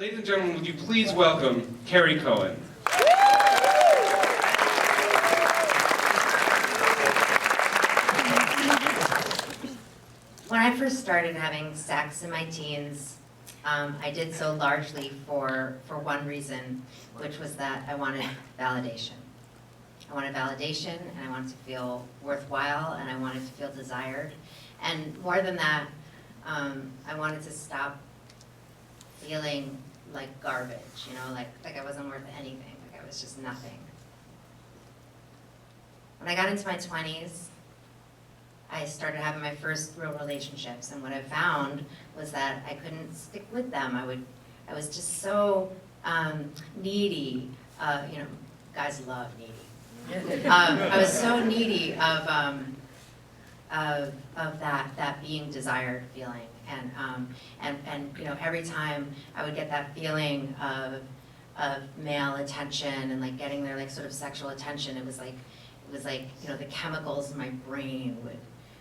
Ladies and gentlemen, would you please welcome Kerry Cohen. When I first started having sex in my teens, I did so largely for one reason, which was that I wanted validation. I wanted validation, and I wanted to feel worthwhile, and I wanted to feel desired. And more than that, I wanted to stop feeling like garbage, like I wasn't worth anything, like I was just nothing. When I got into my 20s, I started having my first real relationships, and what I found was that I couldn't stick with them. I was just so needy. Guys love needy. I was so needy of that being desired feeling, and every time I would get that feeling of male attention and like getting their like sort of sexual attention, it was like the chemicals in my brain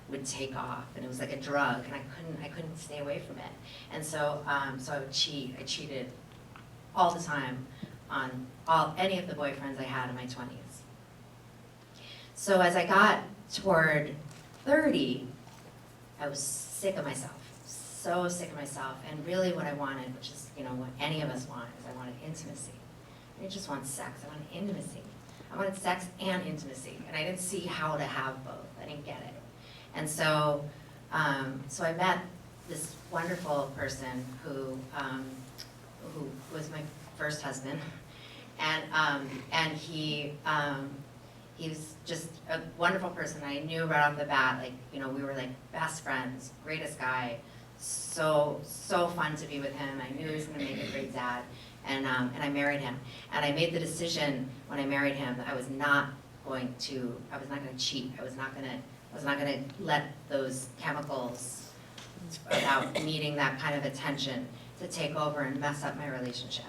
would take off, and it was like a drug, and I couldn't stay away from it. And so I would cheat. I cheated all the time on any of the boyfriends I had in my 20s. So as I got toward 30, I was sick of myself, so sick of myself. And really what I wanted, which is what any of us want, is I wanted intimacy. I didn't just want sex, I wanted intimacy. I wanted sex and intimacy, and I didn't see how to have both. I didn't get it. And so I met this wonderful person who was my first husband, and he was just a wonderful person. I knew right off the bat, we were like best friends, greatest guy, so fun to be with him. I knew he was going to make a great dad, and I married him. And I made the decision when I married him that I was not going to cheat. I was not going to let those chemicals, without needing that kind of attention, to take over and mess up my relationship.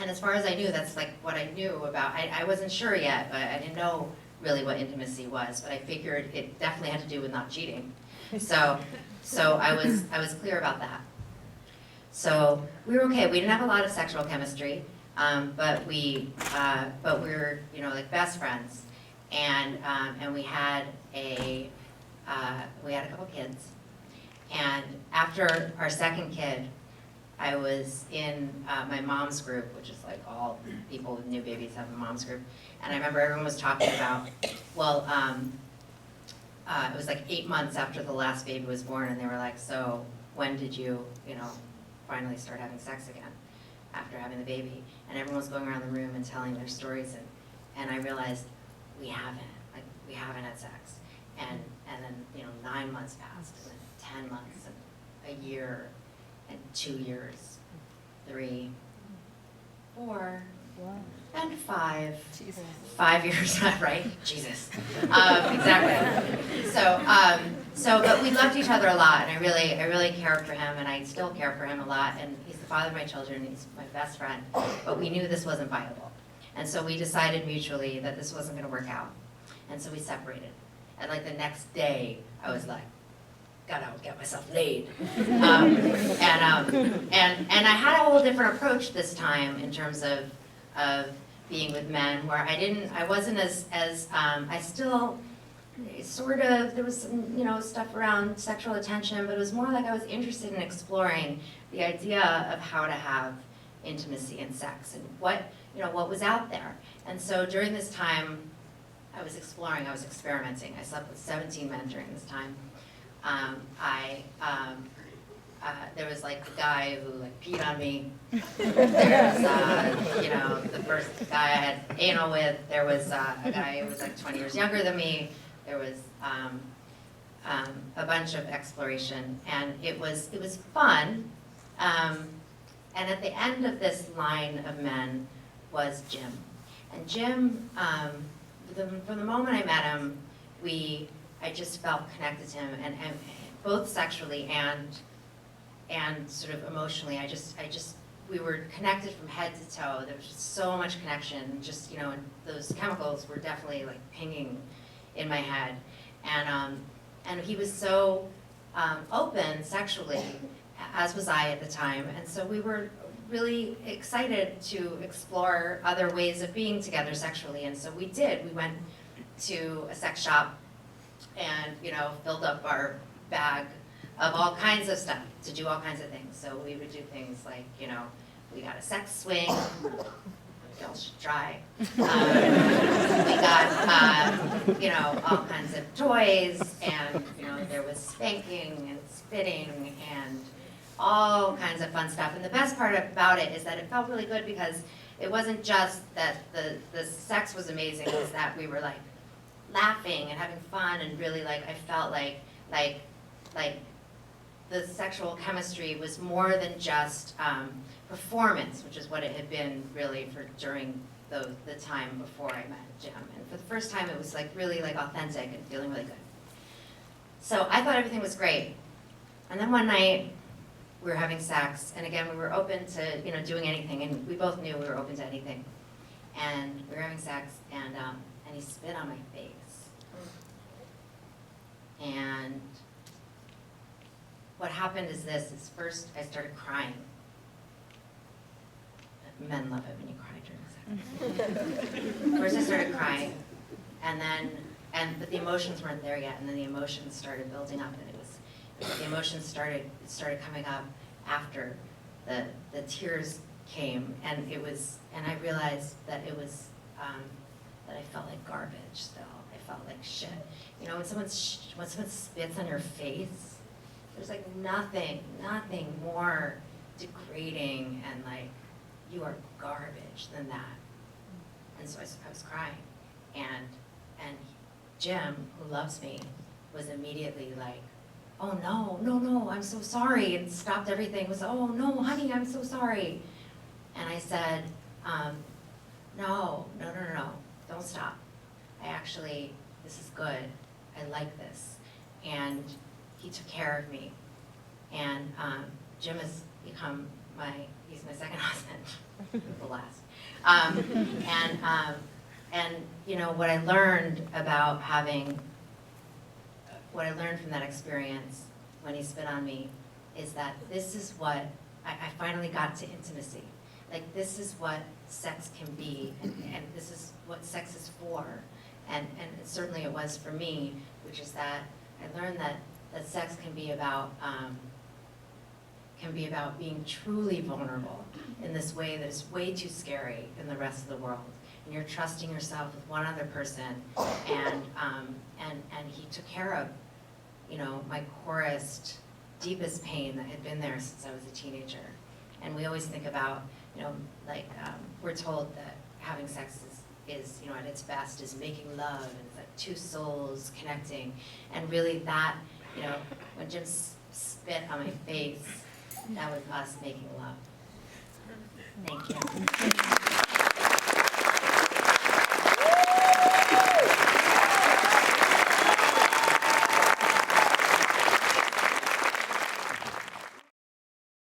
And as far as I knew, that's like what I knew about. I wasn't sure yet, but I didn't know really what intimacy was. But I figured it definitely had to do with not cheating. So I was clear about that. So we were okay. We didn't have a lot of sexual chemistry, but we were like best friends, and we had a couple kids. And after our second kid, I was in my mom's group, which is like all people with new babies have a mom's group. And I remember everyone was talking about, well, it was like 8 months after the last baby was born, and they were like, so when did you, finally start having sex again after having the baby? And everyone was going around the room and telling their stories, and I realized we haven't had sex. And then 9 months passed, and then 10 months, and a year, and 2 years, 3, 4, and 5. Jesus. 5 years, right? Jesus. Exactly. But we loved each other a lot, and I really cared for him, and I still care for him a lot. And he's the father of my children. He's my best friend. But we knew this wasn't viable, and so we decided mutually that this wasn't going to work out, and so we separated. And like the next day, I was like, gotta get myself laid. And I had a whole different approach this time in terms of being with men, where I wasn't as I still sort of, there was some, stuff around sexual attention, but it was more like I was interested in exploring the idea of how to have intimacy and sex and what was out there. And so during this time, I was exploring, I was experimenting. I slept with 17 men during this time. There was like a guy who like peed on me. There's the first guy I had anal with. There was a guy who was like 20 years younger than me. There was a bunch of exploration, and it was fun. And at the end of this line of men was Jim. And Jim, from the moment I met him, I just felt connected to him, and both sexually and sort of emotionally. We were connected from head to toe. There was just so much connection. Just and those chemicals were definitely like pinging in my head, and he was so open sexually, as was I at the time, and so we were really excited to explore other ways of being together sexually, and so we did. We went to a sex shop and, you know, filled up our bag of all kinds of stuff to do all kinds of things. So we would do things like, you know, we got a sex swing. Y'all should try. We got, you know, all kinds of toys, and, you know, there was spanking and spitting and all kinds of fun stuff. And the best part about it is that it felt really good because it wasn't just that the sex was amazing, it was that we were like laughing and having fun, and really like I felt like the sexual chemistry was more than just performance, which is what it had been really for during the time before I met Jim. And for the first time, it was like really like authentic and feeling really good. So I thought everything was great. And then one night, we were having sex, and again, we were open to, you know, doing anything, and we both knew we were open to anything. And we were having sex, and he spit on my face. And what happened is this, is first I started crying. Men love it when you cry during sex. First I started crying, but the emotions weren't there yet, and then the emotions started building up, and the emotions started coming up after the tears came, and I realized that it was, that I felt like garbage still. I felt like shit. You know, when someone spits on your face, there's like nothing more degrading and like, you are garbage than that. And so I was crying, and Jim, who loves me, was immediately like, oh no, I'm so sorry, and stopped everything, was, oh no, honey, I'm so sorry. And I said, no, don't stop. This is good, I like this. And he took care of me. And Jim has become he's my second husband, the last. And you know, what I learned from that experience when he spit on me is that this is what, I finally got to intimacy. Like, this is what sex can be, and this is what sex is for. And certainly it was for me, which is that I learned that sex can be about being truly vulnerable in this way that is way too scary in the rest of the world. And you're trusting yourself with one other person, and he took care of, you know, my corest, deepest pain that had been there since I was a teenager. And we always think about, you know, like, we're told that having sex is, you know, at its best is making love, and it's like two souls connecting. And really that, you know, when Jim spit on my face, that was us making love. Thank you.